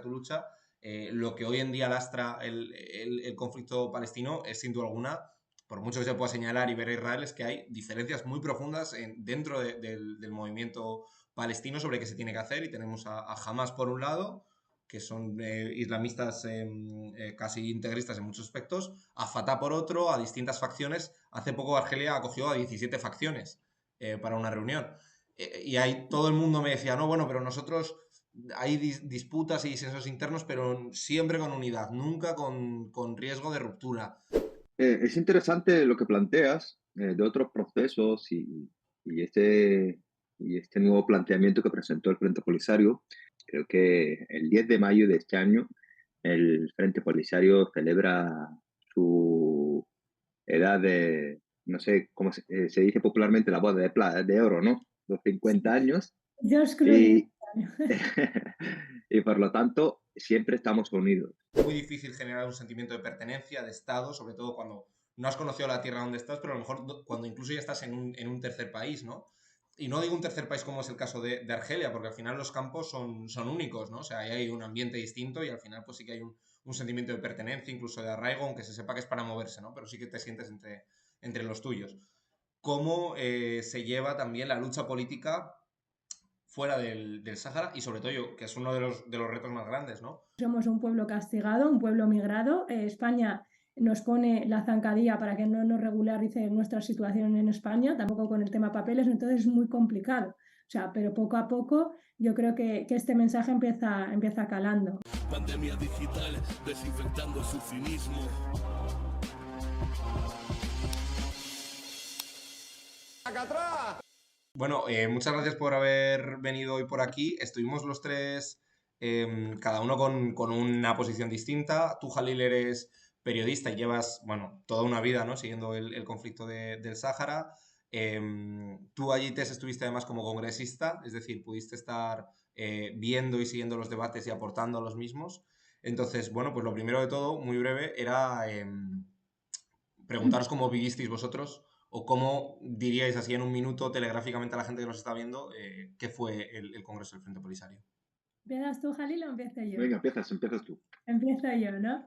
tu lucha, lo que hoy en día lastra el conflicto palestino es sin duda alguna, por mucho que se pueda señalar y ver a Israel, es que hay diferencias muy profundas dentro del movimiento palestino sobre qué se tiene que hacer, y tenemos a Hamas por un lado, que son islamistas casi integristas en muchos aspectos, a Fatah por otro, a distintas facciones. Hace poco Argelia acogió a 17 facciones para una reunión. Y ahí todo el mundo me decía, no, bueno, pero nosotros hay disputas y disensos internos, pero siempre con unidad, nunca con riesgo de ruptura. Es interesante lo que planteas de otros procesos y este, y este nuevo planteamiento que presentó el Frente Polisario. Creo que el 10 de mayo de este año el Frente Polisario celebra su edad de, no sé cómo se dice popularmente, la boda de plata, de oro, ¿no? Los 50 años. George Clooney. Y, y por lo tanto, siempre estamos unidos. Muy difícil generar un sentimiento de pertenencia, de Estado, sobre todo cuando no has conocido la tierra donde estás, pero a lo mejor cuando incluso ya estás en un tercer país, ¿no? Y no digo un tercer país como es el caso de Argelia, porque al final los campos son únicos, ¿no? O sea, ahí hay un ambiente distinto y al final pues sí que hay un sentimiento de pertenencia, incluso de arraigo, aunque se sepa que es para moverse, ¿no? Pero sí que te sientes entre los tuyos. Cómo se lleva también la lucha política fuera del Sáhara, y sobre todo yo, que es uno de los retos más grandes, ¿no? Somos un pueblo castigado, un pueblo migrado. España nos pone la zancadilla para que no nos regularice nuestra situación en España, tampoco con el tema papeles, entonces es muy complicado. O sea, pero poco a poco yo creo que este mensaje empieza calando. Pandemia digital, desinfectando su cinismo. Bueno, muchas gracias por haber venido hoy por aquí. Estuvimos los tres, cada uno con una posición distinta. Tú, Jalil, eres periodista y llevas, bueno, toda una vida, ¿no? Siguiendo el conflicto del Sáhara. Tú allí te estuviste además como congresista, es decir, pudiste estar viendo y siguiendo los debates y aportando a los mismos. Entonces, bueno, pues lo primero de todo, muy breve, era preguntaros cómo vivisteis vosotros, o cómo diríais así en un minuto telegráficamente a la gente que nos está viendo qué fue el Congreso del Frente Polisario. ¿Empiezas tú, Jalil, o empiezo yo? Venga, empiezas tú. Empiezo yo, ¿no?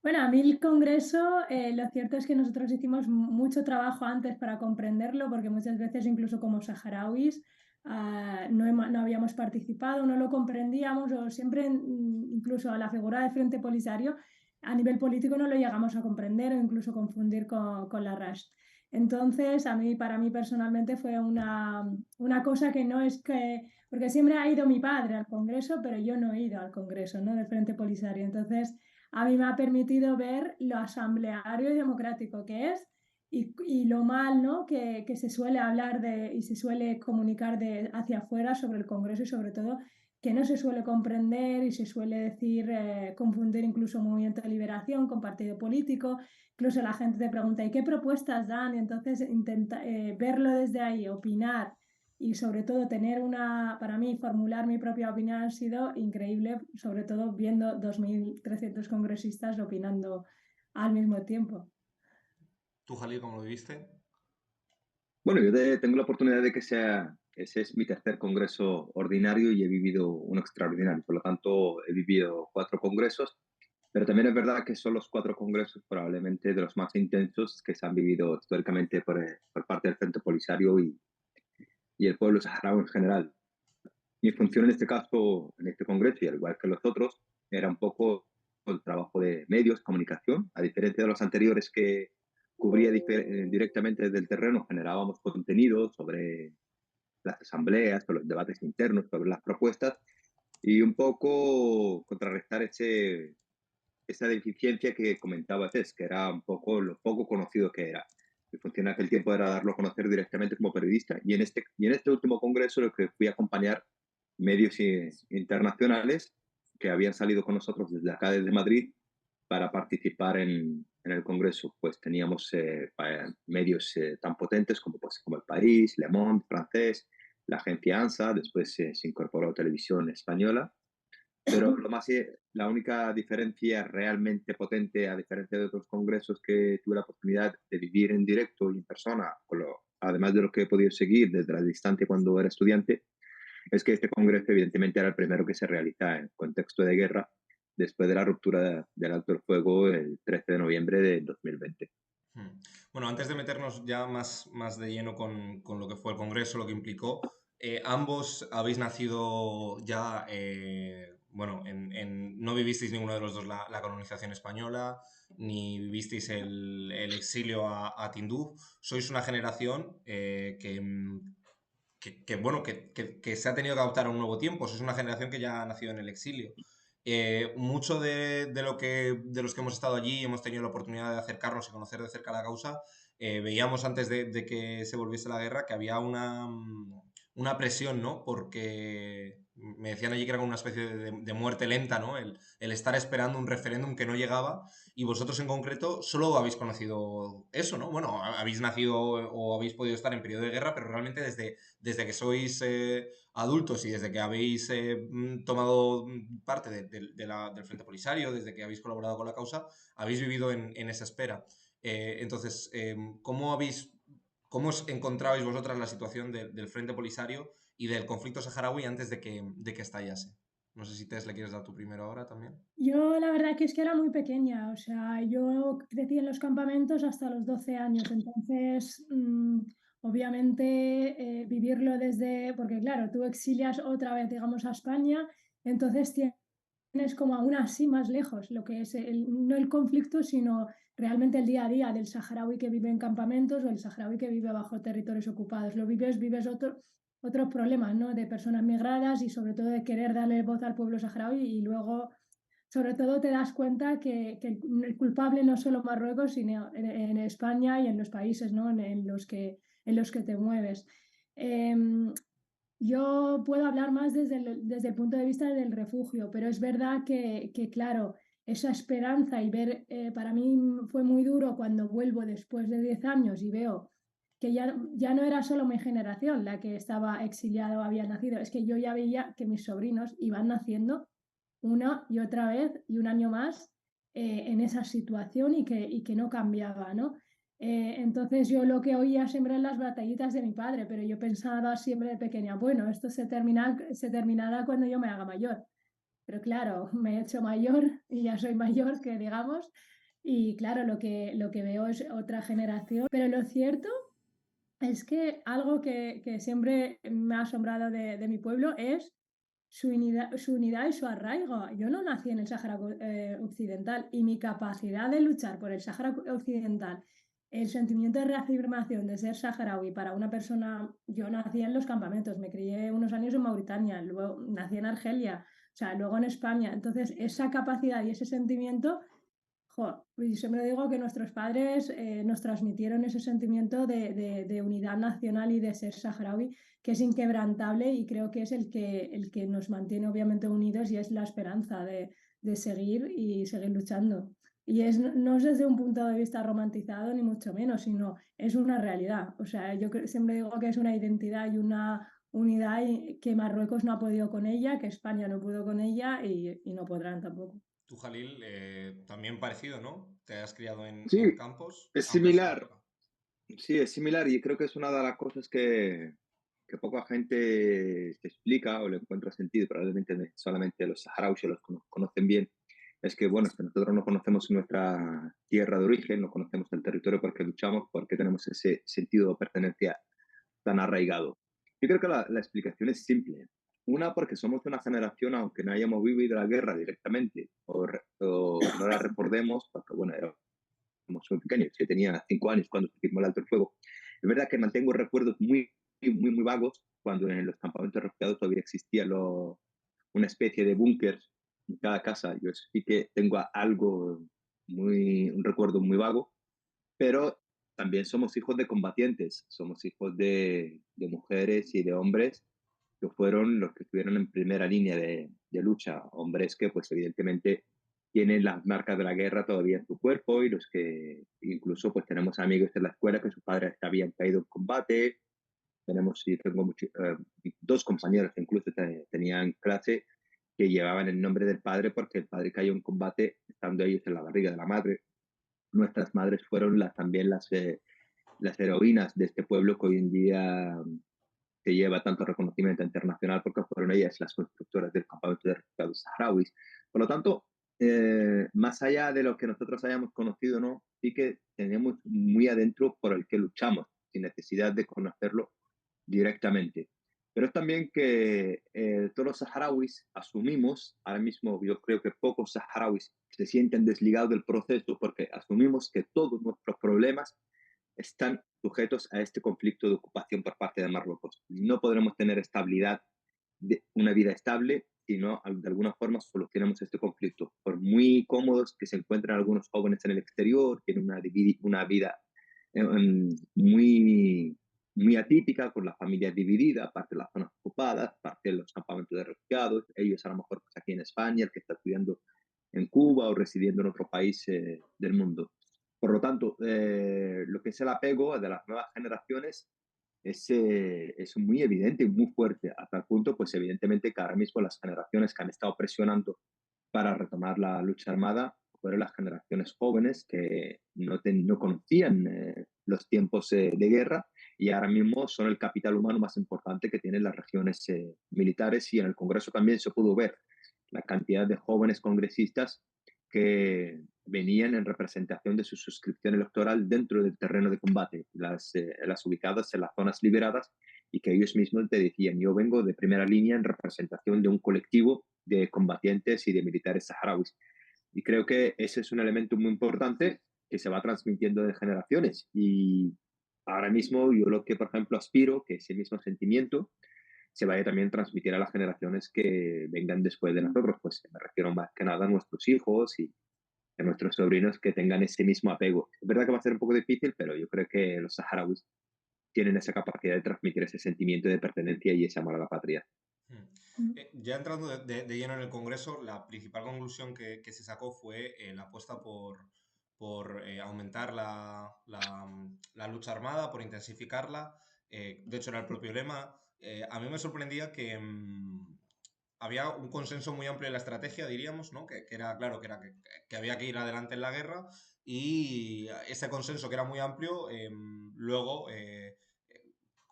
Bueno, a mí el Congreso, lo cierto es que nosotros hicimos mucho trabajo antes para comprenderlo, porque muchas veces, incluso como saharauis, no habíamos participado, no lo comprendíamos, o siempre, incluso a la figura de Frente Polisario, a nivel político no lo llegamos a comprender o incluso confundir con la RAS. Entonces, para mí personalmente fue una cosa que no es que, porque siempre ha ido mi padre al Congreso, pero yo no he ido al Congreso, ¿no? Del Frente Polisario. Entonces, a mí me ha permitido ver lo asambleario y democrático que es y lo mal, ¿no? que se suele hablar y se suele comunicar hacia afuera sobre el Congreso, y sobre todo que no se suele comprender y se suele decir, confundir incluso Movimiento de Liberación con partido político. Incluso la gente te pregunta, ¿y qué propuestas dan? Y entonces verlo desde ahí, opinar y sobre todo para mí, formular mi propia opinión ha sido increíble, sobre todo viendo 2.300 congresistas opinando al mismo tiempo. ¿Tú, Jalil, cómo lo viviste? Bueno, tengo la oportunidad de que ese es mi tercer congreso ordinario y he vivido uno extraordinario. Por lo tanto, he vivido 4 congresos, pero también es verdad que son los 4 congresos probablemente de los más intensos que se han vivido históricamente por parte del Frente Polisario y el pueblo saharaui en general. Mi función en este caso, en este congreso, y al igual que los otros, era un poco el trabajo de medios, comunicación, a diferencia de los anteriores que cubría directamente desde el terreno, generábamos contenido sobre las asambleas, sobre los debates internos, sobre las propuestas, y un poco contrarrestar esa deficiencia que comentaba Tess, que era un poco lo poco conocido que era. Mi función en aquel tiempo era darlo a conocer directamente como periodista. Y en este último congreso, lo que fui a acompañar medios internacionales que habían salido con nosotros desde acá, desde Madrid, para participar en el congreso. Pues teníamos medios tan potentes como El País, Le Monde, francés, la agencia ANSA, después se incorporó Televisión Española, pero la única diferencia realmente potente, a diferencia de otros congresos que tuve la oportunidad de vivir en directo y en persona, además de lo que he podido seguir desde la distancia cuando era estudiante, es que este congreso evidentemente era el primero que se realiza en contexto de guerra después de la ruptura del alto el fuego el 13 de noviembre de 2020. Hmm. Bueno, antes de meternos ya más de lleno con lo que fue el Congreso, lo que implicó, ambos habéis nacido ya, bueno, no vivisteis ninguno de los dos la colonización española, ni vivisteis el exilio a Tinduf. Sois una generación bueno, que se ha tenido que adaptar a un nuevo tiempo. Sois una generación que ya ha nacido en el exilio. Mucho de los que hemos estado allí y hemos tenido la oportunidad de acercarnos y conocer de cerca la causa, veíamos antes de que se volviese la guerra que había una presión, ¿no? Porque me decían allí que era como una especie de muerte lenta, ¿no? El estar esperando un referéndum que no llegaba, y vosotros en concreto solo habéis conocido eso, ¿no? Bueno, habéis nacido o habéis podido estar en periodo de guerra, pero realmente desde que sois adultos y desde que habéis tomado parte del Frente Polisario, desde que habéis colaborado con la causa, habéis vivido en esa espera. Entonces, ¿cómo os encontrabais vosotras la situación del Frente Polisario y del conflicto saharaui antes de que estallase? No sé si Tess le quieres dar tu primero ahora también. Yo la verdad que es que era muy pequeña, o sea, yo crecí en los campamentos hasta los 12 años, entonces obviamente vivirlo porque claro, tú exilias otra vez, digamos, a España, entonces tienes como aún así más lejos lo que es no el conflicto, sino realmente el día a día del saharaui que vive en campamentos o el saharaui que vive bajo territorios ocupados. Vives otros problemas, ¿no? De personas migradas y sobre todo de querer darle voz al pueblo saharaui y luego sobre todo te das cuenta que el culpable no es solo Marruecos, sino en España y en los países, ¿no? En los que te mueves. Yo puedo hablar más desde el punto de vista del refugio, pero es verdad claro, esa esperanza y ver, para mí fue muy duro cuando vuelvo después de 10 años y veo que ya no era solo mi generación la que estaba exiliada o había nacido, es que yo ya veía que mis sobrinos iban naciendo una y otra vez y un año más en esa situación y que no cambiaba, ¿no? Entonces yo lo que oía siempre en las batallitas de mi padre, pero yo pensaba siempre de pequeña, bueno, esto se terminará cuando yo me haga mayor. Pero claro, me he hecho mayor y ya soy mayor, que digamos, y claro, lo que veo es otra generación. Pero lo cierto es que algo que siempre me ha asombrado de mi pueblo es su unidad y su arraigo. Yo no nací en el Sáhara Occidental y mi capacidad de luchar por el Sáhara Occidental, el sentimiento de reafirmación de ser saharaui para una persona, yo nací en los campamentos, me crié unos años en Mauritania, luego nací en Argelia, o sea, luego en España. Entonces, esa capacidad y ese sentimiento, y siempre digo que nuestros padres nos transmitieron ese sentimiento de unidad nacional y de ser saharaui, que es inquebrantable y creo que es el que nos mantiene obviamente unidos y es la esperanza de seguir y seguir luchando. Y no es desde un punto de vista romantizado ni mucho menos, sino es una realidad. O sea, siempre digo que es una identidad y una unidad que Marruecos no ha podido con ella, que España no pudo con ella y no podrán tampoco. Tú, Jalil, también parecido, ¿no? Te has criado en Sí, campos, es aunque es otra similar. época. Sí, es similar y creo que es una de las cosas que poca gente se explica o le encuentra sentido, probablemente solamente los saharauis los conocen bien, es que, bueno, es que nosotros no conocemos nuestra tierra de origen, no conocemos el territorio porque luchamos, porque tenemos ese sentido de pertenencia tan arraigado. Yo creo que la explicación es simple. Una, porque somos de una generación, aunque no hayamos vivido la guerra directamente o no la recordemos, porque, bueno, éramos muy pequeños. Yo tenía 5 años cuando se firmó el alto el fuego. Es verdad que mantengo recuerdos muy vagos cuando en los campamentos de refugiados todavía existía una especie de búnkers en cada casa. Yo sí que tengo algo, un recuerdo muy vago, pero también somos hijos de combatientes, somos hijos de mujeres y de hombres que fueron los que estuvieron en primera línea de lucha, hombres que pues evidentemente tienen las marcas de la guerra todavía en su cuerpo y los que incluso pues tenemos amigos en la escuela que sus padres habían caído en combate, tengo dos compañeros que incluso tenían clase que llevaban el nombre del padre porque el padre cayó en combate estando ellos en la barriga de la madre. Nuestras madres fueron también las heroínas de este pueblo que hoy en día se lleva tanto reconocimiento internacional porque fueron ellas las constructoras del campamento de refugiados saharauis. Por lo tanto, más allá de lo que nosotros hayamos conocido, ¿no? Sí que tenemos muy adentro por el que luchamos, sin necesidad de conocerlo directamente. Pero es también que todos los saharauis asumimos, ahora mismo yo creo que pocos saharauis se sienten desligados del proceso porque asumimos que todos nuestros problemas están sujetos a este conflicto de ocupación por parte de Marruecos. No podremos tener estabilidad, una vida estable, si no de alguna forma solucionamos este conflicto. Por muy cómodos que se encuentren algunos jóvenes en el exterior, tienen una vida muy, muy atípica, con la familia dividida, parte de las zonas ocupadas, parte de los campamentos de refugiados, ellos a lo mejor pues, aquí en España, el que está estudiando en Cuba o residiendo en otro país del mundo. Por lo tanto, lo que es el apego de las nuevas generaciones es muy evidente y muy fuerte, hasta el punto, pues evidentemente, que ahora mismo las generaciones que han estado presionando para retomar la lucha armada fueron las generaciones jóvenes que no conocían los tiempos de guerra y ahora mismo son el capital humano más importante que tienen las regiones militares, y en el Congreso también se pudo ver la cantidad de jóvenes congresistas que venían en representación de su suscripción electoral dentro del terreno de combate, las ubicadas en las zonas liberadas, y que ellos mismos te decían: yo vengo de primera línea en representación de un colectivo de combatientes y de militares saharauis. Y creo que ese es un elemento muy importante que se va transmitiendo de generaciones. Y ahora mismo yo lo que, por ejemplo, aspiro que ese mismo sentimiento se vaya también a transmitir a las generaciones que vengan después de nosotros. Pues me refiero más que nada a nuestros hijos y a nuestros sobrinos, que tengan ese mismo apego. Es verdad que va a ser un poco difícil, pero yo creo que los saharauis tienen esa capacidad de transmitir ese sentimiento de pertenencia y ese amor a la patria. Ya entrando de lleno en el Congreso, la principal conclusión que se sacó fue la apuesta por aumentar la lucha armada, por intensificarla. De hecho, era el propio lema. A mí me sorprendía que había un consenso muy amplio en la estrategia, diríamos, ¿no? Que era claro que había que ir adelante en la guerra, y ese consenso que era muy amplio, luego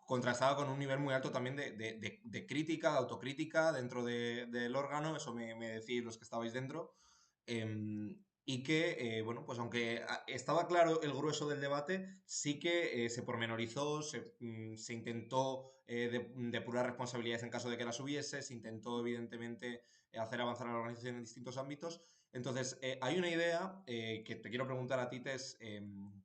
contrastado con un nivel muy alto también de crítica, de autocrítica dentro del órgano. Eso me decís los que estabais dentro. Y que, bueno, pues aunque estaba claro el grueso del debate, sí que se pormenorizó, se intentó depurar responsabilidades en caso de que las hubiese, se intentó evidentemente hacer avanzar a la organización en distintos ámbitos. Entonces, hay una idea que te quiero preguntar a ti, Tess,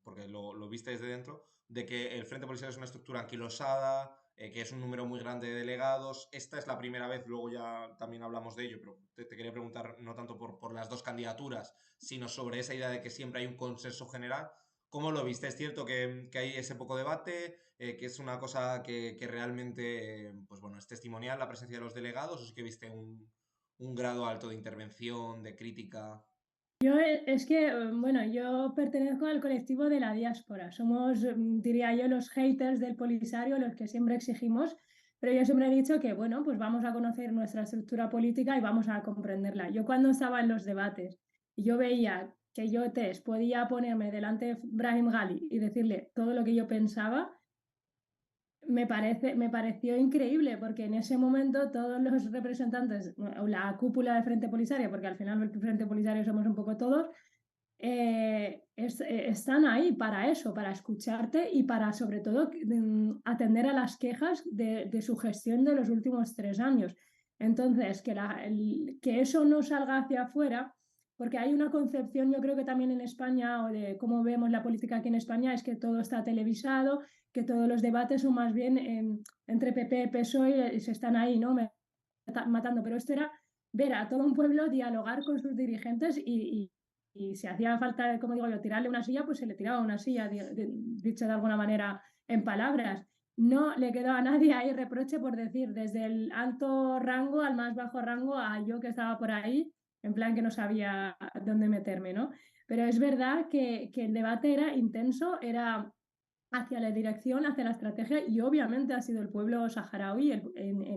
porque lo viste desde dentro, de que el Frente Polisario es una estructura anquilosada, que es un número muy grande de delegados. Esta es la primera vez, luego ya también hablamos de ello, pero te quería preguntar no tanto por las dos candidaturas, sino sobre esa idea de que siempre hay un consenso general. ¿Cómo lo viste? ¿Es cierto que hay ese poco debate, que es una cosa que realmente pues bueno, es testimonial la presencia de los delegados, o sí que viste un grado alto de intervención, de crítica? Es que, bueno, yo pertenezco al colectivo de la diáspora. Somos, diría yo, los haters del Polisario, los que siempre exigimos, pero yo siempre he dicho que, bueno, pues vamos a conocer nuestra estructura política y vamos a comprenderla. Yo cuando estaba en los debates y yo veía que yo, Tess, podía ponerme delante de Brahim Ghali y decirle todo lo que yo pensaba, me pareció increíble, porque en ese momento todos los representantes, la cúpula del Frente Polisario, porque al final el Frente Polisario somos un poco todos, están ahí para eso, para escucharte y para, sobre todo, atender a las quejas de su gestión de los últimos 3 años. Entonces, que eso no salga hacia afuera, porque hay una concepción, yo creo que también en España, o de cómo vemos la política aquí en España, es que todo está televisado, que todos los debates son más bien entre PP y PSOE, y se están ahí, ¿no? Matando. Pero esto era ver a todo un pueblo dialogar con sus dirigentes y si hacía falta, como digo yo, tirarle una silla, pues se le tiraba una silla, dicho de alguna manera en palabras. No le quedó a nadie ahí reproche por decir, desde el alto rango al más bajo rango, a yo que estaba por ahí, en plan que no sabía dónde meterme, ¿no? Pero es verdad que el debate era intenso, era hacia la dirección, hacia la estrategia, y obviamente ha sido el pueblo saharaui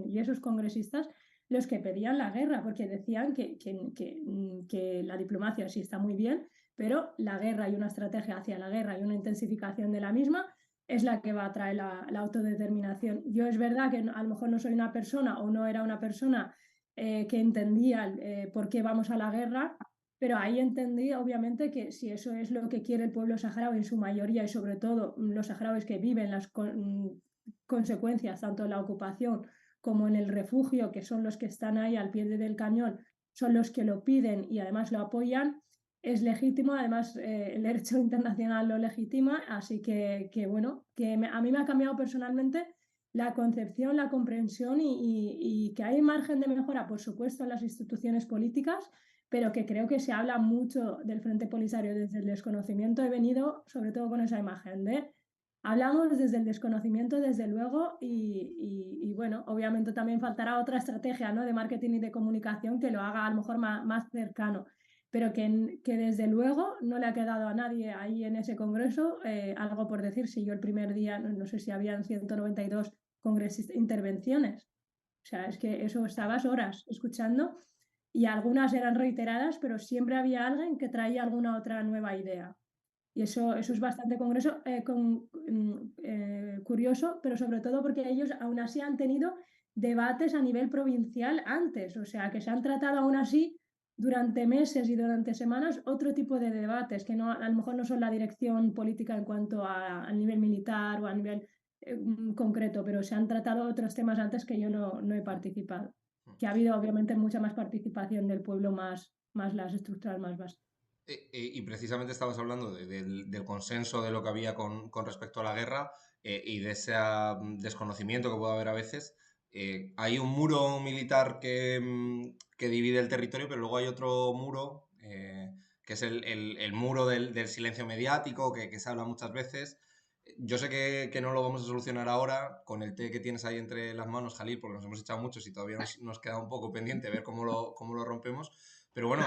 y esos congresistas los que pedían la guerra, porque decían que la diplomacia sí está muy bien, pero la guerra y una estrategia hacia la guerra y una intensificación de la misma es la que va a traer la autodeterminación. Yo es verdad que a lo mejor no soy una persona o no era una persona que entendía por qué vamos a la guerra, pero ahí entendí obviamente que si eso es lo que quiere el pueblo saharaui en su mayoría y sobre todo los saharauis que viven las consecuencias tanto en la ocupación como en el refugio, que son los que están ahí al pie del cañón, son los que lo piden y además lo apoyan, es legítimo, además el derecho internacional lo legitima, así que bueno, a mí me ha cambiado personalmente la concepción, la comprensión y que hay margen de mejora, por supuesto, en las instituciones políticas, pero que creo que se habla mucho del Frente Polisario desde el desconocimiento. He venido sobre todo con esa imagen de hablamos desde el desconocimiento, desde luego, y bueno, obviamente también faltará otra estrategia, ¿no?, de marketing y de comunicación que lo haga a lo mejor más cercano, pero que desde luego no le ha quedado a nadie ahí en ese congreso algo por decir. Si yo el primer día, no sé si habían 192 intervenciones, o sea, es que eso estabas horas escuchando y algunas eran reiteradas, pero siempre había alguien que traía alguna otra nueva idea. Y eso es bastante curioso, pero sobre todo porque ellos aún así han tenido debates a nivel provincial antes, o sea, que se han tratado aún así durante meses y durante semanas otro tipo de debates, que no, a lo mejor no son la dirección política en cuanto a nivel militar o a nivel concreto, pero se han tratado otros temas antes que yo no he participado. Que ha habido obviamente mucha más participación del pueblo, más las estructuras más vastas. Y precisamente estabas hablando del consenso de lo que había con respecto a la guerra y de ese desconocimiento que puede haber a veces. Hay un muro militar que divide el territorio, pero luego hay otro muro que es el muro del silencio mediático, que se habla muchas veces. Yo sé que no lo vamos a solucionar ahora con el té que tienes ahí entre las manos, Jalil, porque nos hemos echado muchos y todavía nos queda un poco pendiente ver cómo lo rompemos. Pero bueno,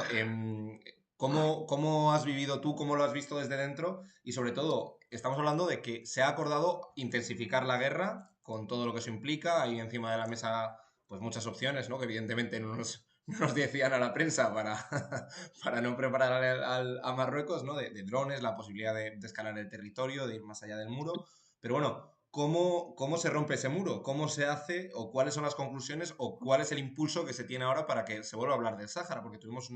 ¿cómo has vivido tú? ¿Cómo lo has visto desde dentro? Y sobre todo, estamos hablando de que se ha acordado intensificar la guerra con todo lo que eso implica. Hay encima de la mesa pues muchas opciones, ¿no? Que evidentemente no nos decían a la prensa para no preparar a Marruecos, ¿no? De drones, la posibilidad de escalar el territorio, de ir más allá del muro. Pero bueno, ¿cómo se rompe ese muro? ¿Cómo se hace? ¿O cuáles son las conclusiones? ¿O cuál es el impulso que se tiene ahora para que se vuelva a hablar del Sáhara? Porque tuvimos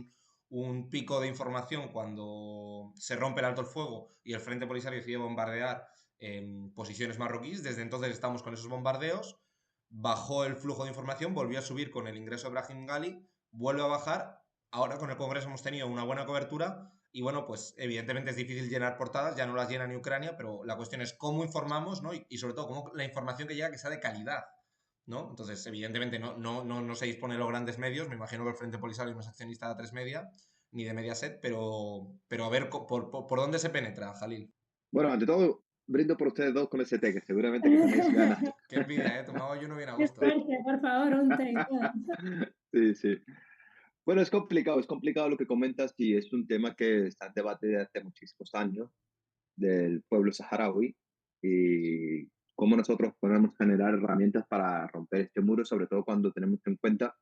un pico de información cuando se rompe el alto el fuego y el Frente Polisario decide bombardear posiciones marroquíes. Desde entonces estamos con esos bombardeos. Bajó el flujo de información, volvió a subir con el ingreso de Brahim Gali, vuelve a bajar. Ahora con el Congreso hemos tenido una buena cobertura y bueno, pues evidentemente es difícil llenar portadas, ya no las llena ni Ucrania, pero la cuestión es cómo informamos, ¿no? Y sobre todo cómo la información que llega que sea de calidad, ¿no? Entonces, evidentemente no se dispone de los grandes medios, me imagino que el Frente Polisario no es accionista de A3 Media ni de Mediaset, pero a ver por dónde se penetra, Jalil. Bueno, ante todo, brindo por ustedes dos con ese té, que seguramente que tenéis ganas. Qué envidia, tomaba yo no bien a Qué gusto. suerte, por favor, un té. Sí, sí. Bueno, es complicado lo que comentas y es un tema que está en debate desde hace muchísimos años del pueblo saharaui y cómo nosotros podemos generar herramientas para romper este muro, sobre todo cuando tenemos en cuenta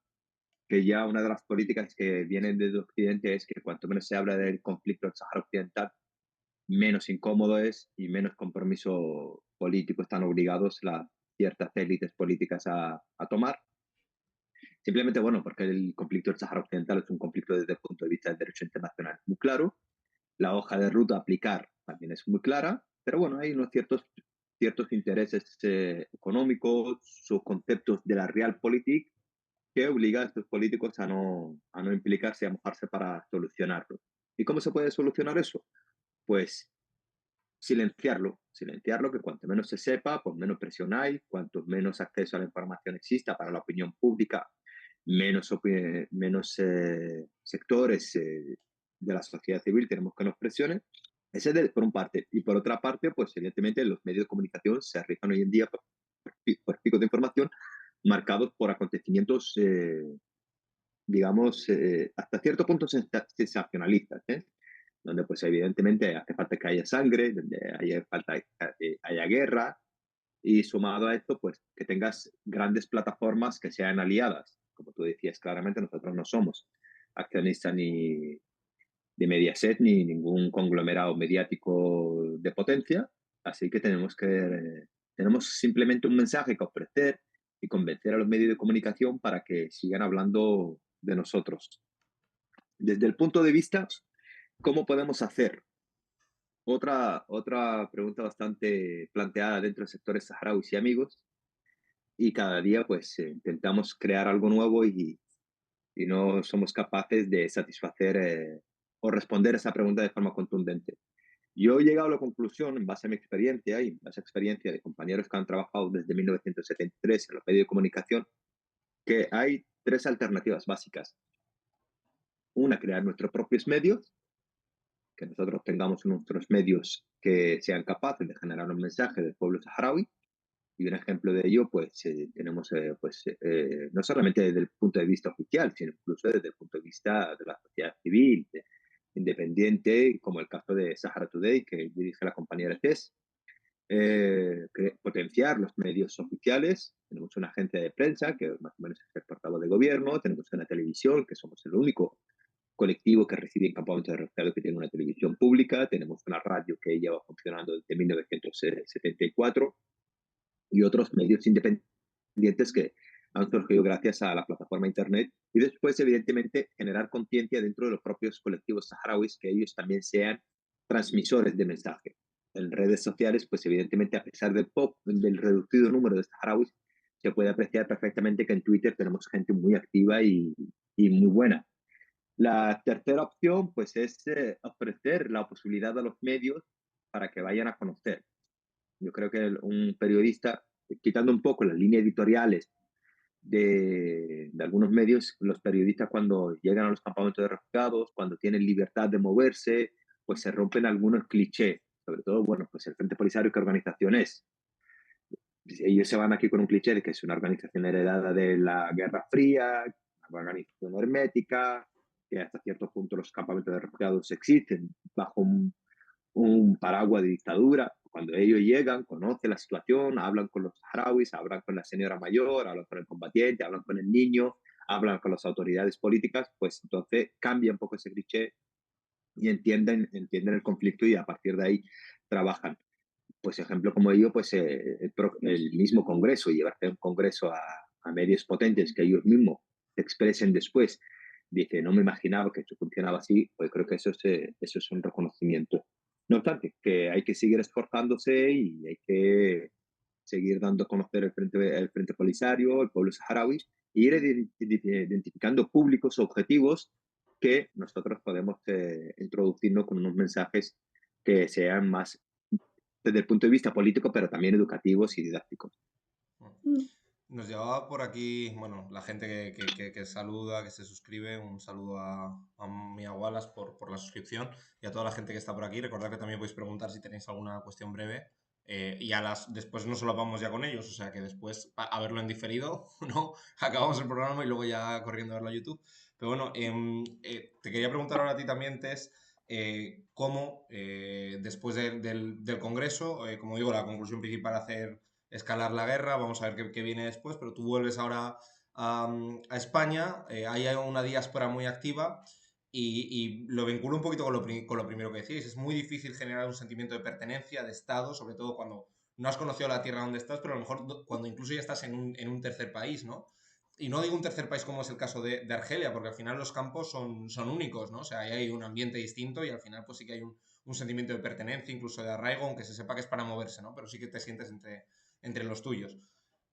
que ya una de las políticas que vienen desde Occidente es que cuanto menos se habla del conflicto del Sahara Occidental, menos incómodo es y menos compromiso político están obligados las ciertas élites políticas a tomar. Simplemente, bueno, porque el conflicto del Sahara Occidental es un conflicto desde el punto de vista del derecho internacional muy claro, la hoja de ruta a aplicar también es muy clara, pero bueno, hay unos ciertos intereses económicos, sus conceptos de la realpolitik que obliga a estos políticos a no implicarse, a mojarse para solucionarlo. ¿Y cómo se puede solucionar eso? Pues silenciarlo, que cuanto menos se sepa, pues menos presión hay, cuanto menos acceso a la información exista para la opinión pública, menos sectores de la sociedad civil tenemos que nos presionen. Ese es por una parte. Y por otra parte, pues evidentemente los medios de comunicación se rigen hoy en día por picos de información marcados por acontecimientos, digamos, hasta cierto punto sensacionalistas, donde pues evidentemente hace falta que haya sangre, donde haya falta que haya guerra, y sumado a esto, pues que tengas grandes plataformas que sean aliadas. Como tú decías claramente, nosotros no somos accionistas ni de Mediaset ni ningún conglomerado mediático de potencia, Así que tenemos simplemente un mensaje que ofrecer y convencer a los medios de comunicación para que sigan hablando de nosotros. Desde el punto de vista, ¿cómo podemos hacer? Otra pregunta bastante planteada dentro del sector saharauis y amigos, y cada día pues intentamos crear algo nuevo y no somos capaces de satisfacer o responder esa pregunta de forma contundente. Yo he llegado a la conclusión, en base a mi experiencia y en base a la experiencia de compañeros que han trabajado desde 1973 en los medios de comunicación, que hay tres alternativas básicas. Una, crear nuestros propios medios, que nosotros tengamos nuestros medios que sean capaces de generar un mensaje del pueblo saharaui. Y un ejemplo de ello, pues tenemos, no solamente desde el punto de vista oficial, sino incluso desde el punto de vista de la sociedad civil, independiente, como el caso de Sahara Today, que dirige la compañía RCS. Potenciar los medios oficiales. Tenemos una agencia de prensa, que más o menos es el portavoz de gobierno. Tenemos una televisión, que somos el único colectivo que reside en campamentos de refugiados que tiene una televisión pública. Tenemos una radio que lleva funcionando desde 1974 y otros medios independientes que han surgido gracias a la plataforma Internet. Y después, evidentemente, generar conciencia dentro de los propios colectivos saharauis, que ellos también sean transmisores de mensaje. En redes sociales, pues evidentemente, a pesar del reducido número de saharauis, se puede apreciar perfectamente que en Twitter tenemos gente muy activa y muy buena. La tercera opción, pues, es ofrecer la posibilidad a los medios para que vayan a conocer. Yo creo que un periodista, quitando un poco las líneas editoriales de algunos medios, los periodistas cuando llegan a los campamentos de refugiados, cuando tienen libertad de moverse, pues se rompen algunos clichés. Sobre todo, bueno, pues el Frente Polisario, ¿qué organización es? Ellos se van aquí con un cliché de que es una organización heredada de la Guerra Fría, una organización hermética, que hasta cierto punto los campamentos de refugiados existen bajo un paraguas de dictadura. Cuando ellos llegan, conocen la situación, hablan con los saharauis, hablan con la señora mayor, hablan con el combatiente, hablan con el niño, hablan con las autoridades políticas, pues entonces cambia un poco ese cliché y entienden el conflicto y a partir de ahí trabajan. Pues ejemplo como ello, pues el mismo Congreso, llevarte un Congreso a medios potentes que ellos mismos se expresen después, dice, no me imaginaba que esto funcionaba así, pues creo que eso es un reconocimiento. No obstante, que hay que seguir esforzándose y hay que seguir dando a conocer el Frente Polisario, el pueblo saharaui, e ir identificando públicos objetivos que nosotros podemos introducirnos con unos mensajes que sean más desde el punto de vista político, pero también educativos y didácticos. Mm. Nos llevaba por aquí, bueno, la gente que saluda, que se suscribe. Un saludo a Mia Wallace por la suscripción y a toda la gente que está por aquí. Recordad que también podéis preguntar si tenéis alguna cuestión breve. Y después nos solapamos ya con ellos, o sea que después a verlo en diferido, ¿no? Acabamos el programa y luego ya corriendo a verlo a YouTube. Pero bueno, te quería preguntar ahora a ti también, Tess, cómo después del Congreso, como digo, la conclusión principal hacer escalar la guerra, vamos a ver qué viene después, pero tú vuelves ahora a España, hay una diáspora muy activa y lo vinculo un poquito con lo primero que decís. Es muy difícil generar un sentimiento de pertenencia, de Estado, sobre todo cuando no has conocido la tierra donde estás, pero a lo mejor cuando incluso ya estás en un tercer país, ¿no? Y no digo un tercer país como es el caso de Argelia, porque al final los campos son únicos, ¿no? O sea, ahí hay un ambiente distinto y al final pues sí que hay un sentimiento de pertenencia, incluso de arraigo, aunque se sepa que es para moverse, ¿no? Pero sí que te sientes entre los tuyos.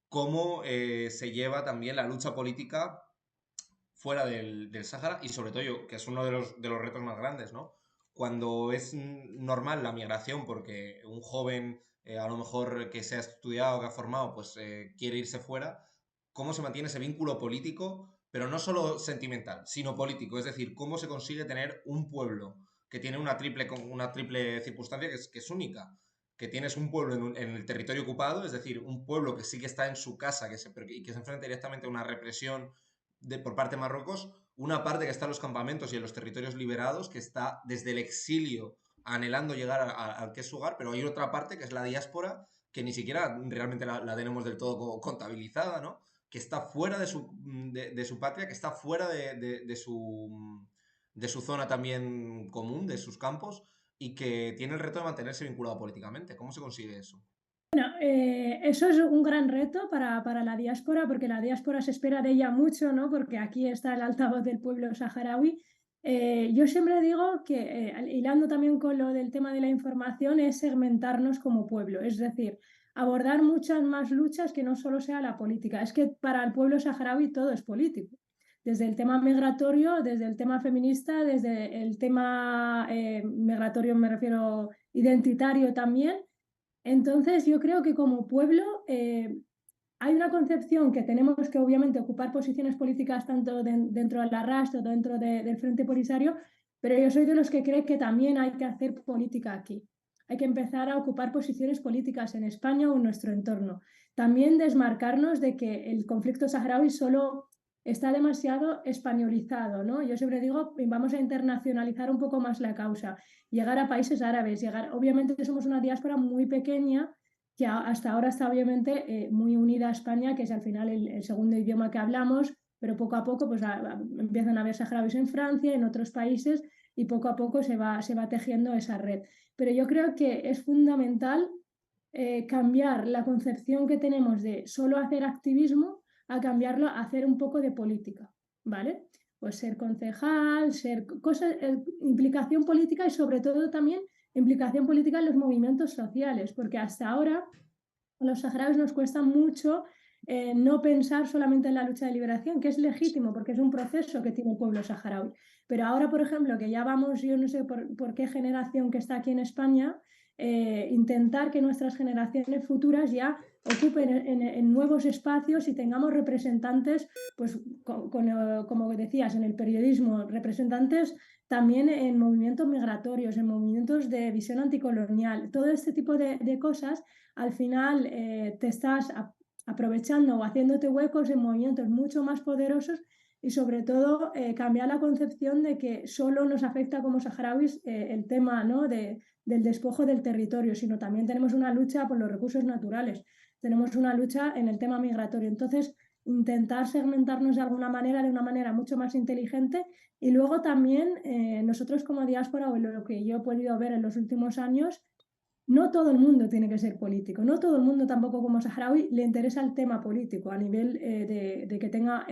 ¿Cómo se lleva también la lucha política fuera del Sáhara? Y sobre todo yo, que es uno de los retos más grandes, ¿no? Cuando es normal la migración, porque un joven, a lo mejor que se ha estudiado, que ha formado, pues quiere irse fuera, ¿cómo se mantiene ese vínculo político, pero no solo sentimental, sino político? Es decir, ¿cómo se consigue tener un pueblo que tiene una triple circunstancia que es única? Que tienes un pueblo en el territorio ocupado, es decir, un pueblo que sí que está en su casa y que se enfrenta directamente a una represión por parte de Marruecos, una parte que está en los campamentos y en los territorios liberados, que está desde el exilio anhelando llegar al que es su hogar, pero hay otra parte que es la diáspora, que ni siquiera realmente la tenemos del todo contabilizada, ¿no? Que está fuera de su patria, que está fuera de su zona también común, de sus campos. y que tiene el reto de mantenerse vinculado políticamente. ¿Cómo se consigue eso? Eso es un gran reto para la diáspora, porque la diáspora se espera de ella mucho, ¿no? Porque aquí está el altavoz del pueblo saharaui. Yo siempre digo que, hilando también con lo del tema de la información, es segmentarnos como pueblo, es decir, abordar muchas más luchas que no solo sea la política. Es que para el pueblo saharaui todo es político. Desde el tema migratorio, desde el tema feminista, desde el tema migratorio, me refiero identitario también. Entonces, yo creo que como pueblo hay una concepción que tenemos que obviamente ocupar posiciones políticas tanto dentro del arrastre, dentro del Frente Polisario, pero yo soy de los que cree que también hay que hacer política aquí. Hay que empezar a ocupar posiciones políticas en España o en nuestro entorno. También desmarcarnos de que el conflicto saharaui solo está demasiado españolizado, ¿no? Yo siempre digo, vamos a internacionalizar un poco más la causa, llegar a países árabes, obviamente somos una diáspora muy pequeña que hasta ahora está obviamente muy unida a España, que es al final el segundo idioma que hablamos, pero poco a poco pues, empiezan a haber saharauis en Francia, en otros países, y poco a poco se va tejiendo esa red. Pero yo creo que es fundamental cambiar la concepción que tenemos de solo hacer activismo a cambiarlo a hacer un poco de política, ¿vale? Pues ser concejal, ser cosas, implicación política y sobre todo también implicación política en los movimientos sociales, porque hasta ahora a los saharauis nos cuesta mucho no pensar solamente en la lucha de liberación, que es legítimo porque es un proceso que tiene el pueblo saharaui. Pero ahora, por ejemplo, que ya vamos, yo no sé por qué generación que está aquí en España, intentar que nuestras generaciones futuras ya ocupen en nuevos espacios y tengamos representantes, pues como decías, en el periodismo, representantes también en movimientos migratorios, en movimientos de visión anticolonial, todo este tipo de cosas, al final te estás aprovechando o haciéndote huecos en movimientos mucho más poderosos y sobre todo cambiar la concepción de que solo nos afecta como saharauis el tema, ¿no? del despojo del territorio, sino también tenemos una lucha por los recursos naturales, tenemos una lucha en el tema migratorio. Entonces, intentar segmentarnos de alguna manera, de una manera mucho más inteligente y luego también nosotros como diáspora, o lo que yo he podido ver en los últimos años, no todo el mundo tiene que ser político, no todo el mundo tampoco como saharaui le interesa el tema político a nivel de que tenga,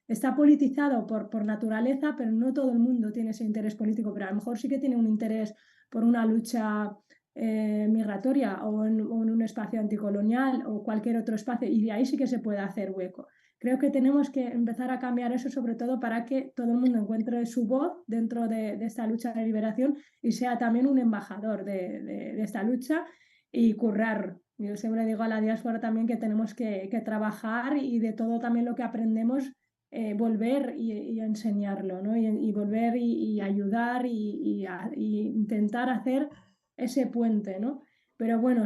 está politizado por naturaleza, pero no todo el mundo tiene ese interés político, pero a lo mejor sí que tiene un interés por una lucha migratoria o en un espacio anticolonial o cualquier otro espacio y de ahí sí que se puede hacer hueco. Creo que tenemos que empezar a cambiar eso, sobre todo para que todo el mundo encuentre su voz dentro de esta lucha de liberación y sea también un embajador de esta lucha y currar. Yo siempre digo a la diáspora también que tenemos que trabajar y de todo también lo que aprendemos volver y enseñarlo, ¿no? Y volver y ayudar y intentar hacer ese puente, ¿no? Pero bueno,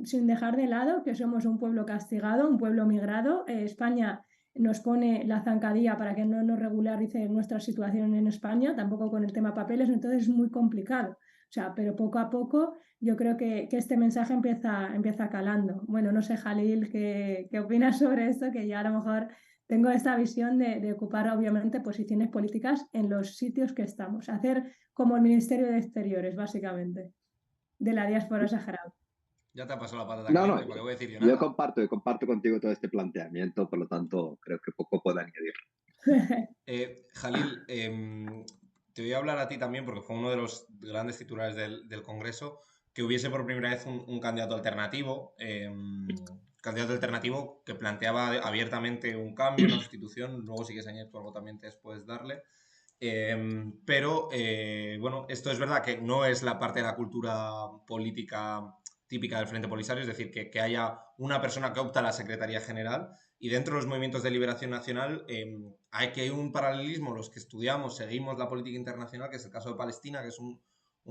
sin dejar de lado que somos un pueblo castigado, un pueblo migrado. España nos pone la zancadilla para que no nos regularice nuestra situación en España, tampoco con el tema papeles, entonces es muy complicado. O sea, pero poco a poco yo creo que este mensaje empieza calando. Bueno, no sé, Jalil, ¿qué opinas sobre esto? Que yo a lo mejor tengo esta visión de ocupar obviamente posiciones políticas en los sitios que estamos, hacer como el Ministerio de Exteriores, básicamente, de la diáspora saharaui. Ya te ha pasado la patata No, caliente, no, ¿para qué voy a decir yo yo nada? comparto contigo todo este planteamiento, por lo tanto creo que poco puedo añadir. Jalil, te voy a hablar a ti también porque fue uno de los grandes titulares del Congreso que hubiese por primera vez un candidato alternativo, que planteaba abiertamente un cambio, una sustitución, luego si quieres añadir tú algo también te puedes darle. Pero bueno, esto es verdad que no es la parte de la cultura política típica del Frente Polisario, es decir, que haya una persona que opta a la Secretaría General y dentro de los movimientos de liberación nacional hay un paralelismo, los que estudiamos, seguimos la política internacional, que es el caso de Palestina, que es un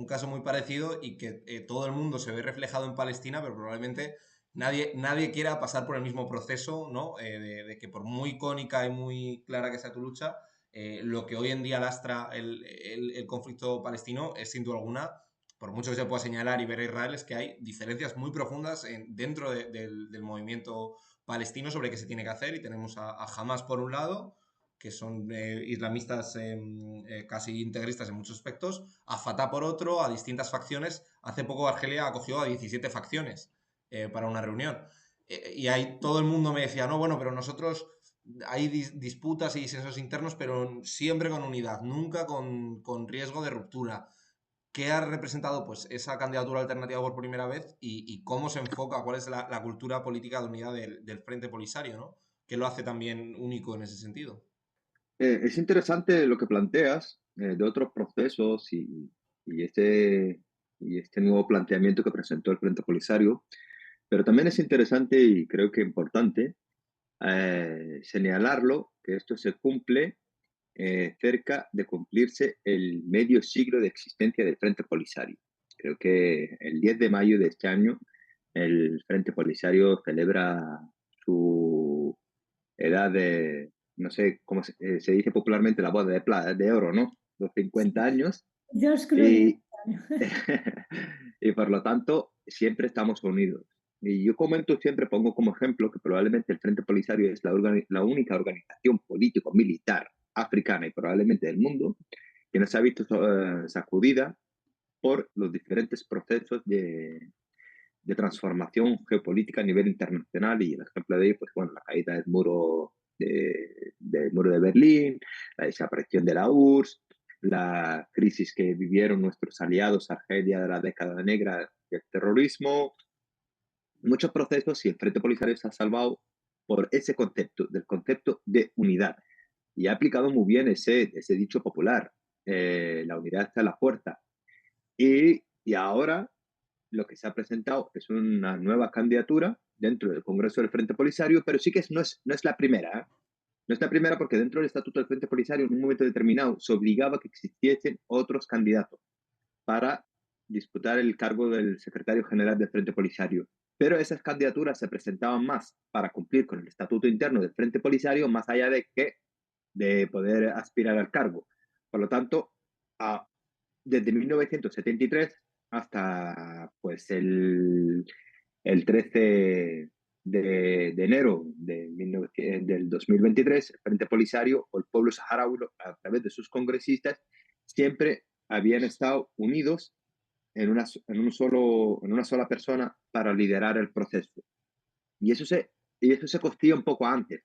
caso muy parecido y que todo el mundo se ve reflejado en Palestina, pero probablemente nadie quiera pasar por el mismo proceso, ¿no? De que por muy icónica y muy clara que sea tu lucha, lo que hoy en día lastra el conflicto palestino es sin duda alguna, por mucho que se pueda señalar y ver a Israel, es que hay diferencias muy profundas dentro del movimiento palestino sobre qué se tiene que hacer y tenemos a Hamas por un lado, que son islamistas casi integristas en muchos aspectos, a Fatah por otro, a distintas facciones. Hace poco Argelia acogió a 17 facciones para una reunión. Y ahí todo el mundo me decía, no, bueno, pero nosotros hay disputas y disensos internos, pero siempre con unidad, nunca con riesgo de ruptura. ¿Qué ha representado pues, esa candidatura alternativa por primera vez y cómo se enfoca, cuál es la cultura política de unidad del Frente Polisario, ¿no? ¿Qué lo hace también único en ese sentido? Es interesante lo que planteas de otros procesos y este nuevo planteamiento que presentó el Frente Polisario, pero también es interesante y creo que importante señalarlo, que esto se cumple cerca de cumplirse el medio siglo de existencia del Frente Polisario. Creo que el 10 de mayo de este año el Frente Polisario celebra su edad de, no sé cómo se dice popularmente, la boda de plata, de oro, ¿no? Los 50 años. George Clooney. Y, y por lo tanto, siempre estamos unidos. Y yo comento siempre, pongo como ejemplo que probablemente el Frente Polisario es la única organización político-militar africana y probablemente del mundo que no se ha visto sacudida por los diferentes procesos de transformación geopolítica a nivel internacional, y el ejemplo de ello, pues bueno, la caída del muro de Berlín, la desaparición de la URSS, la crisis que vivieron nuestros aliados Argelia de la década negra del terrorismo, muchos procesos, y el Frente Polisario se ha salvado por ese concepto, del concepto de unidad. Y ha aplicado muy bien ese dicho popular, la unidad está en la fuerza. Y ahora lo que se ha presentado es una nueva candidatura dentro del Congreso del Frente Polisario, pero sí que no es la primera. ¿Eh? No es la primera porque dentro del Estatuto del Frente Polisario, en un momento determinado, se obligaba a que existiesen otros candidatos para disputar el cargo del secretario general del Frente Polisario. Pero esas candidaturas se presentaban más para cumplir con el estatuto interno del Frente Polisario, más allá de poder aspirar al cargo. Por lo tanto, desde 1973 hasta pues el 13 de enero del 2023, el Frente Polisario o el pueblo saharaui, a través de sus congresistas, siempre habían estado unidos en una sola persona para liderar el proceso. Y eso se costía un poco antes,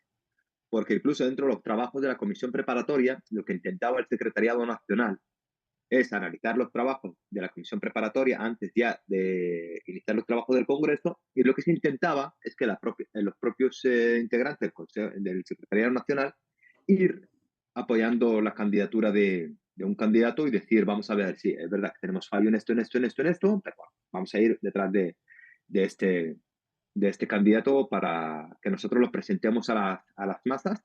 porque incluso dentro de los trabajos de la comisión preparatoria, lo que intentaba el Secretariado Nacional es analizar los trabajos de la comisión preparatoria antes ya de iniciar los trabajos del Congreso, y lo que se intentaba es que los propios integrantes del Secretariado Nacional ir apoyando la candidatura de un candidato y decir, vamos a ver, sí, es verdad que tenemos fallo en esto, pero bueno, vamos a ir detrás de este candidato para que nosotros lo presentemos a las masas.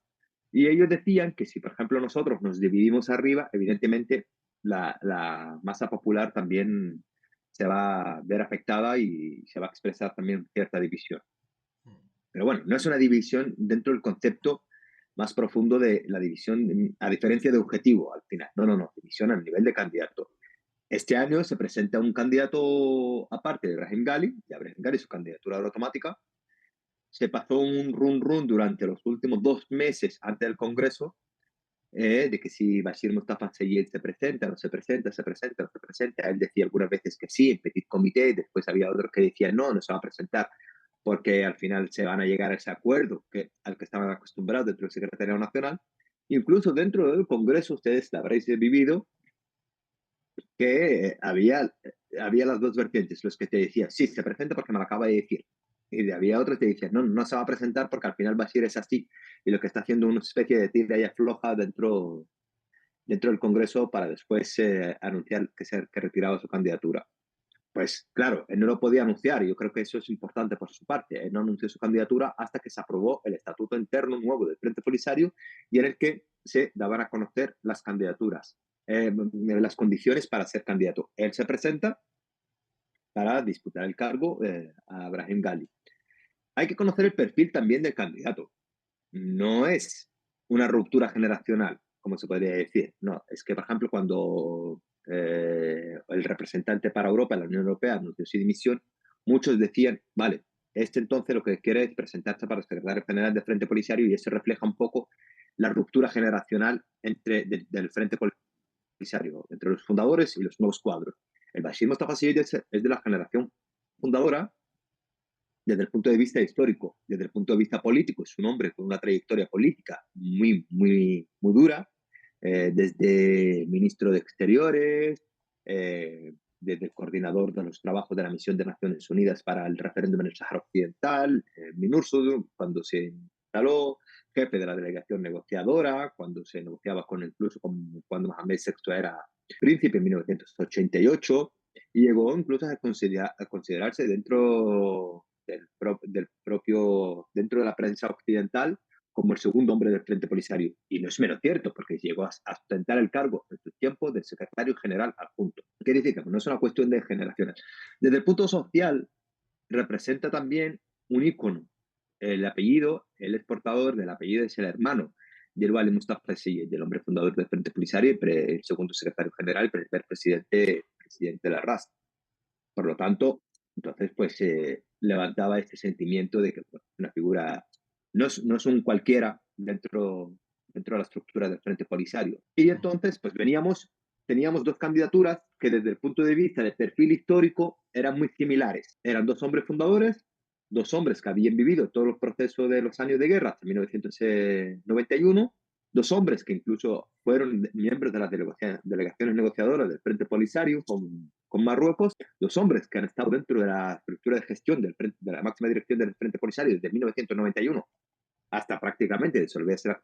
Y ellos decían que si, por ejemplo, nosotros nos dividimos arriba, evidentemente la masa popular también se va a ver afectada y se va a expresar también cierta división. Pero bueno, no es una división dentro del concepto más profundo de la división, a diferencia de objetivo al final. No, división a nivel de candidato. Este año se presenta un candidato aparte de Brahim Ghali, y Brahim Ghali su candidatura era automática. Se pasó un run durante los últimos 2 meses antes del Congreso, de que si Bashir Mustafa Seyed se presenta, no se presenta, se presenta, no se presenta. Él decía algunas veces que sí, en petit comité, después había otros que decían no se va a presentar, porque al final se van a llegar a ese acuerdo al que estaban acostumbrados dentro del Secretariado Nacional. Incluso dentro del Congreso, ustedes la habréis vivido, que había las dos vertientes, los que te decían, sí, se presenta porque me lo acaba de decir. Y había otros que te decían, no se va a presentar porque al final Bashir es así, y lo que está haciendo una especie de tira y afloja dentro del Congreso para después anunciar que retiraba su candidatura. Pues claro, él no lo podía anunciar, y yo creo que eso es importante por su parte. Él no anunció su candidatura hasta que se aprobó el estatuto interno nuevo del Frente Polisario, y en el que se daban a conocer las candidaturas, las condiciones para ser candidato. Él se presenta para disputar el cargo a Brahim Ghali. Hay que conocer el perfil también del candidato. No es una ruptura generacional, como se podría decir. No, es que, por ejemplo, cuando el representante para Europa, la Unión Europea, anunció su dimisión, muchos decían, vale, entonces lo que quiere es presentarse para el secretario general del Frente Polisario, y eso refleja un poco la ruptura generacional del Frente Polisario, entre los fundadores y los nuevos cuadros. El Bashir Mustafa Seyed es de la generación fundadora desde el punto de vista histórico, desde el punto de vista político. Es un hombre con una trayectoria política muy dura, desde ministro de Exteriores, desde el coordinador de los trabajos de la Misión de Naciones Unidas para el referéndum en el Sáhara Occidental, Minurso, cuando se instaló, jefe de la delegación negociadora, cuando se negociaba incluso cuando Mohamed VI era príncipe en 1988, y llegó incluso a considerarse dentro dentro de la prensa occidental como el segundo hombre del Frente Polisario. Y no es menos cierto, porque llegó a ostentar el cargo en su tiempo de secretario general adjunto. Quiere decir que no es una cuestión de generaciones. Desde el punto social, representa también un ícono. El apellido, él es portador del apellido, es el hermano del Wali Mustafa Seyed, del hombre fundador del Frente Polisario, el segundo secretario general, el primer presidente de la RAS. Por lo tanto, entonces, pues levantaba este sentimiento de que pues, una figura no es un cualquiera dentro de la estructura del Frente Polisario. Y entonces, pues teníamos dos candidaturas que desde el punto de vista del perfil histórico eran muy similares. Eran dos hombres fundadores, dos hombres que habían vivido todo el proceso de los años de guerra hasta 1991, dos hombres que incluso fueron miembros de las delegaciones negociadoras del Frente Polisario con Marruecos, dos hombres que han estado dentro de la estructura de gestión de la máxima dirección del Frente Polisario desde 1991 hasta prácticamente disolverse el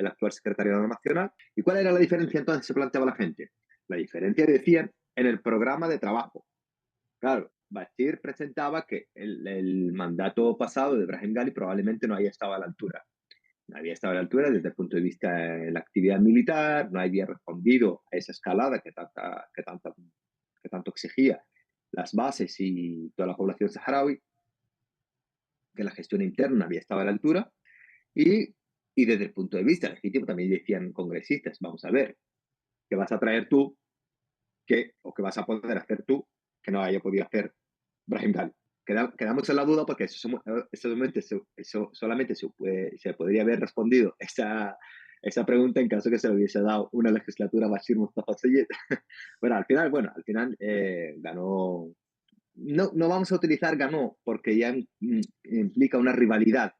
actual secretariado nacional. ¿Y cuál era la diferencia entonces se planteaba la gente? La diferencia, decían, en el programa de trabajo. Claro, Bashir presentaba que el mandato pasado de Brahim Ghali probablemente no haya estado a la altura. No había estado a la altura desde el punto de vista de la actividad militar, no había respondido a esa escalada que tanto exigía las bases y toda la población saharaui, que la gestión interna había estado a la altura, y desde el punto de vista legítimo también decían congresistas, vamos a ver, ¿qué vas a traer tú o qué vas a poder hacer tú que no haya podido hacer Brahim Ghali? Quedamos en la duda porque eso solamente se podría haber respondido esa pregunta en caso que se le hubiese dado una legislatura a Bashir Mustafa Seyed. Bueno, al final ganó. No vamos a utilizar ganó porque ya implica una rivalidad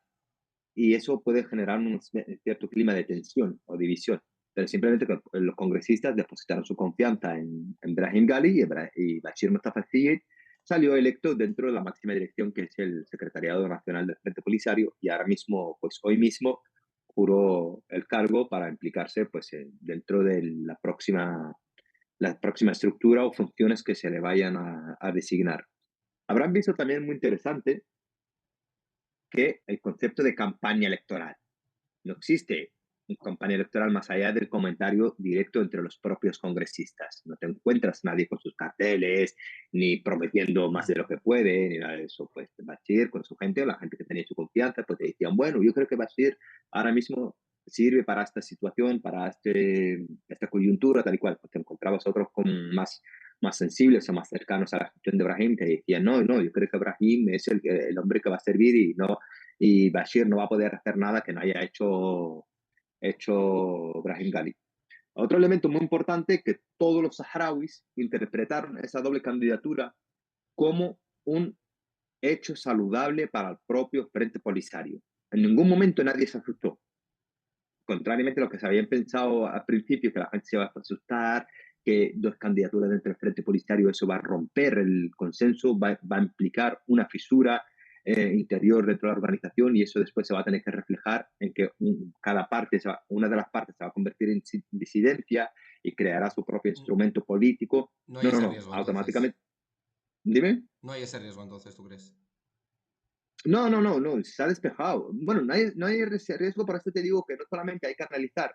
y eso puede generar un cierto clima de tensión o división. Pero simplemente que los congresistas depositaron su confianza en Brahim Ghali y Bashir Mustafa Seyed salió electo dentro de la máxima dirección que es el Secretariado Nacional del Frente Polisario y ahora mismo, pues hoy mismo, juró el cargo para implicarse pues, dentro de la próxima estructura o funciones que se le vayan a designar. Habrán visto también muy interesante que el concepto de campaña electoral. No existe una campaña electoral más allá del comentario directo entre los propios congresistas. No te encuentras nadie con sus carteles, ni prometiendo más de lo que puede, ni nada de eso. Pues Bashir con su gente, o la gente que tenía su confianza, pues te decían, bueno, yo creo que Bashir ahora mismo sirve para esta situación, para esta coyuntura, tal y cual. Pues te encontrabas otros con más sensibles o más cercanos a la gestión de Brahim, que decían, no, yo creo que Brahim es el hombre que va a servir y Bashir no va a poder hacer nada que no haya hecho Brahim Ghali. Otro elemento muy importante que todos los saharauis interpretaron esa doble candidatura como un hecho saludable para el propio Frente Polisario. En ningún momento nadie se asustó. Contrariamente a lo que se habían pensado al principio, que la gente se iba a asustar, que dos candidaturas dentro del Frente Polisario, eso va a romper el consenso, va a implicar una fisura interior dentro de la organización y eso después se va a tener que reflejar en que una de las partes se va a convertir en disidencia y creará su propio instrumento político. No hay ese riesgo, automáticamente. Entonces. Dime. No hay ese riesgo, entonces, ¿tú crees? No, se ha despejado. Bueno, no hay ese riesgo, por eso te digo que no solamente hay que analizar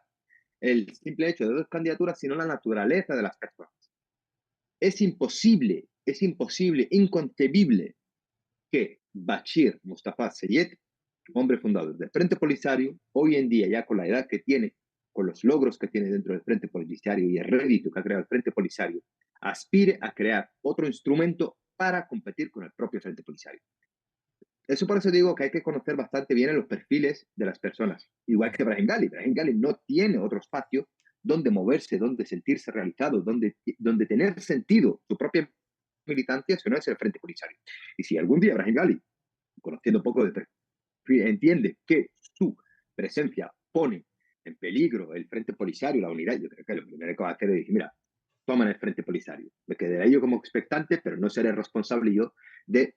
el simple hecho de dos candidaturas, sino la naturaleza de las personas. Es imposible, inconcebible que Bashir Mustafa Seyed, hombre fundador del Frente Polisario, hoy en día ya con la edad que tiene, con los logros que tiene dentro del Frente Polisario y el rédito que ha creado el Frente Polisario, aspire a crear otro instrumento para competir con el propio Frente Polisario. Eso por eso digo que hay que conocer bastante bien los perfiles de las personas. Igual que Brahim Gali. Brahim Gali no tiene otro espacio donde moverse, donde sentirse realizado, donde tener sentido su propia militancia, si no es el Frente Polisario. Y si algún día Brahim Gali, conociendo un poco de perfil, entiende que su presencia pone en peligro el Frente Polisario, la unidad, yo creo que lo primero que va a hacer es decir, mira, toman el Frente Polisario. Me quedaré yo como expectante, pero no seré responsable yo de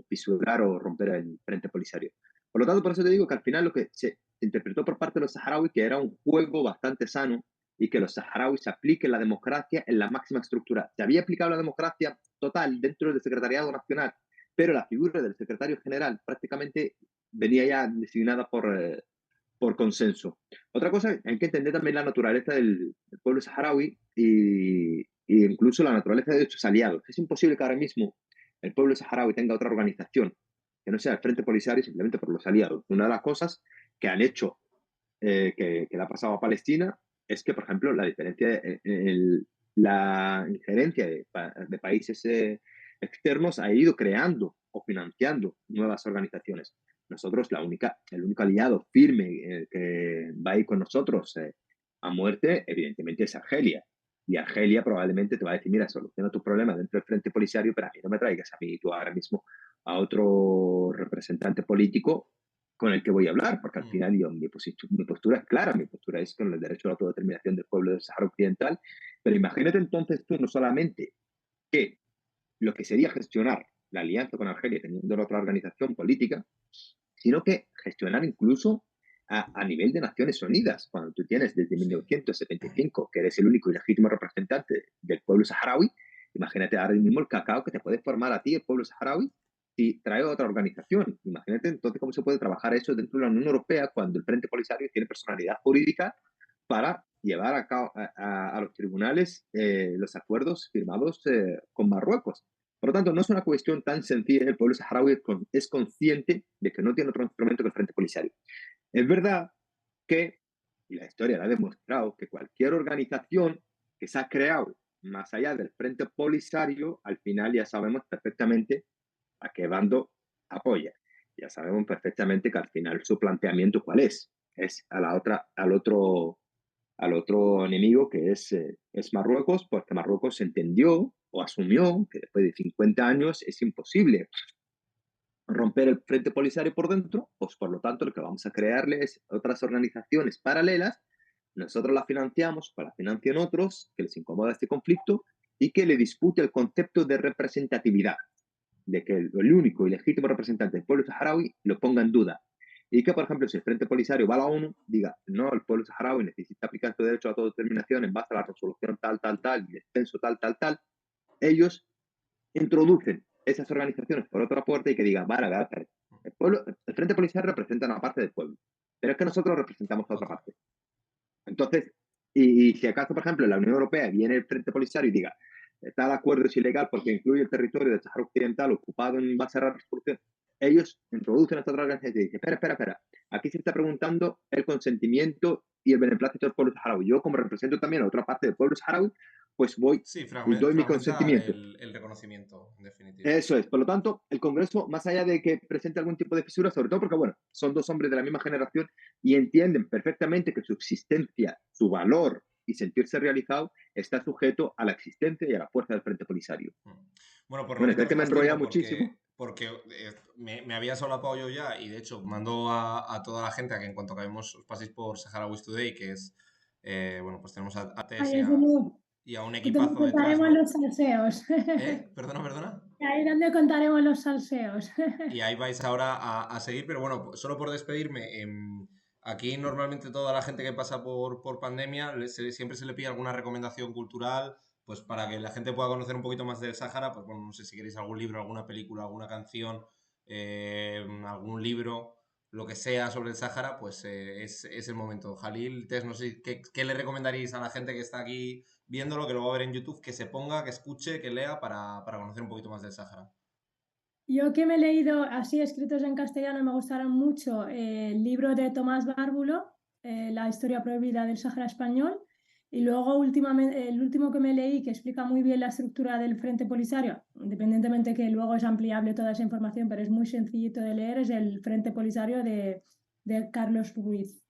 fisurar o romper el Frente Polisario. Por lo tanto, por eso te digo que al final lo que se interpretó por parte de los saharauis que era un juego bastante sano y que los saharauis apliquen la democracia en la máxima estructura. Se había aplicado la democracia total dentro del Secretariado Nacional, pero la figura del secretario general prácticamente venía ya designada por consenso. Otra cosa, hay que entender también la naturaleza del pueblo saharaui y incluso la naturaleza de sus aliados. Es imposible que ahora mismo el pueblo saharaui tenga otra organización que no sea el Frente Polisario simplemente por los aliados. Una de las cosas que han hecho, que le ha pasado a Palestina, es que, por ejemplo, la diferencia, la injerencia de países externos ha ido creando o financiando nuevas organizaciones. Nosotros, el único aliado firme que va a ir con nosotros a muerte, evidentemente, es Argelia. Y Argelia probablemente te va a decir, mira, soluciona tus problemas dentro del Frente Polisario, pero a mí no me traigas a mí tú ahora mismo a otro representante político con el que voy a hablar, porque al final yo, mi postura es clara, mi postura es con el derecho a la autodeterminación del pueblo del Sahara Occidental, pero imagínate entonces tú no solamente que lo que sería gestionar la alianza con Argelia teniendo otra organización política, sino que gestionar incluso a nivel de Naciones Unidas, cuando tú tienes desde 1975 que eres el único y legítimo representante del pueblo saharaui, imagínate ahora mismo el cacao que te puede formar a ti el pueblo saharaui si trae otra organización. Imagínate entonces cómo se puede trabajar eso dentro de la Unión Europea cuando el Frente Polisario tiene personalidad jurídica para llevar a, cabo, a los tribunales los acuerdos firmados con Marruecos. Por lo tanto, no es una cuestión tan sencilla. El pueblo saharaui es consciente de que no tiene otro instrumento que el Frente Polisario. Es verdad que, y la historia lo ha demostrado, que cualquier organización que se ha creado más allá del Frente Polisario, al final ya sabemos perfectamente a qué bando apoya. Ya sabemos perfectamente que al final su planteamiento cuál es a la otra, al otro enemigo que es Marruecos, porque Marruecos entendió o asumió que después de 50 años es imposible romper el Frente Polisario por dentro, pues por lo tanto lo que vamos a crearle es otras organizaciones paralelas, nosotros las financiamos, pues las financian otros, que les incomoda este conflicto y que le dispute el concepto de representatividad, de que el único y legítimo representante del pueblo saharaui lo ponga en duda. Y que, por ejemplo, si el Frente Polisario va a la ONU, diga, no, el pueblo saharaui necesita aplicar su derecho a autodeterminación en base a la resolución tal, tal, tal, y el censo tal, tal, tal, ellos introducen esas organizaciones por otra puerta y que digan, vale, vale, el Frente Polisario representa una parte del pueblo, pero es que nosotros representamos a otra parte. Entonces, y si acaso, por ejemplo, en la Unión Europea viene el Frente Polisario y diga, tal acuerdo es ilegal porque incluye el territorio del Sahara Occidental ocupado en base a la resolución, ellos introducen esta otra organización y dicen, espera, aquí se está preguntando el consentimiento y el beneplácito del pueblo saharaui. Yo, como represento también a otra parte del pueblo saharaui, pues voy Sí, y doy mi fragmenta consentimiento. el reconocimiento, en definitiva. Eso es. Por lo tanto, el Congreso, más allá de que presente algún tipo de fisura, sobre todo porque, bueno, son dos hombres de la misma generación y entienden perfectamente que su existencia, su valor y sentirse realizado está sujeto a la existencia y a la fuerza del Frente Polisario. Bueno, por no Bueno, creo quitaros que me he más tiempo, enrollado muchísimo. porque me había solapado yo ya y de hecho mando a toda la gente a que en cuanto acabemos os paséis por Saharauis Today, que es, bueno, pues tenemos a Tess Ahí es donde, y a un es donde equipazo detrás, contaremos ¿no? los salseos. Perdona. Ahí es donde contaremos los salseos. Y ahí vais ahora a seguir, pero bueno, solo por despedirme, aquí normalmente toda la gente que pasa por pandemia siempre se le pide alguna recomendación cultural, pues para que la gente pueda conocer un poquito más del Sáhara, pues bueno, no sé si queréis algún libro, alguna película, alguna canción, algún libro, lo que sea sobre el Sáhara, pues es el momento. Jalil, Tess, no sé, ¿qué le recomendaríais a la gente que está aquí viéndolo, que lo va a ver en YouTube, que se ponga, que escuche, que lea para conocer un poquito más del Sáhara? Yo que me he leído así escritos en castellano, me gustaron mucho el libro de Tomás Bárbulo, La historia prohibida del Sáhara español, Y luego, últimamente, el último que me leí, que explica muy bien la estructura del Frente Polisario, independientemente que luego es ampliable toda esa información, pero es muy sencillito de leer, es el Frente Polisario de Carlos Ruiz.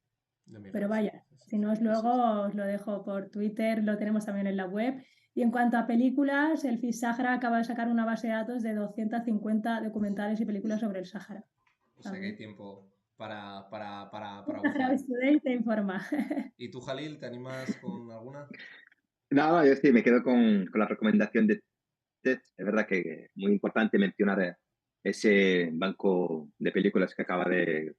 Pero vaya, si no, luego os lo dejo por Twitter, lo tenemos también en la web. Y en cuanto a películas, el FIS Sahara acaba de sacar una base de datos de 250 documentales y películas sobre el Sahara. O sea que hay tiempo para Sahara Today te informa. ¿Y tú, Jalil, te animas con alguna? No, yo sí me quedo con la recomendación de Ted. Es verdad que es muy importante mencionar ese banco de películas que acaba de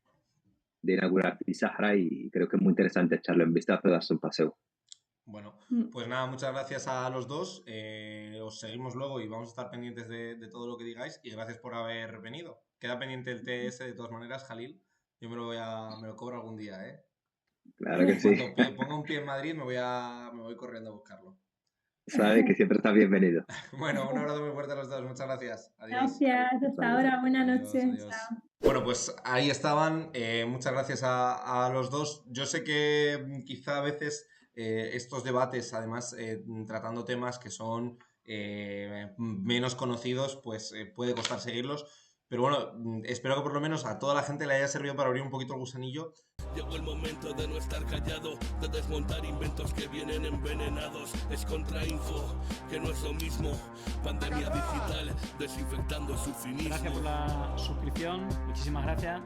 inaugurar Sahara y creo que es muy interesante echarle un vistazo y darse un paseo. Bueno, pues nada, muchas gracias a los dos. Os seguimos luego y vamos a estar pendientes de todo lo que digáis y gracias por haber venido. Queda pendiente el TS de todas maneras, Jalil. Yo me lo cobro algún día, ¿eh? Claro que sí. Cuando ponga un pie en Madrid me voy corriendo a buscarlo. Sabe que siempre está bienvenido. Bueno, un abrazo muy fuerte a los dos. Muchas gracias. Adiós. Gracias, hasta ahora. Buenas noches. Adiós. Chao. Bueno, pues ahí estaban. Muchas gracias a los dos. Yo sé que quizá a veces estos debates, además tratando temas que son menos conocidos, pues puede costar seguirlos. Pero bueno, espero que por lo menos a toda la gente le haya servido para abrir un poquito el gusanillo. Llegó el momento de no estar callado, de desmontar inventos que vienen envenenados. Es contrainfo, que no es lo mismo. Pandemia digital, desinfectando su cinismo. Gracias por la suscripción, muchísimas gracias.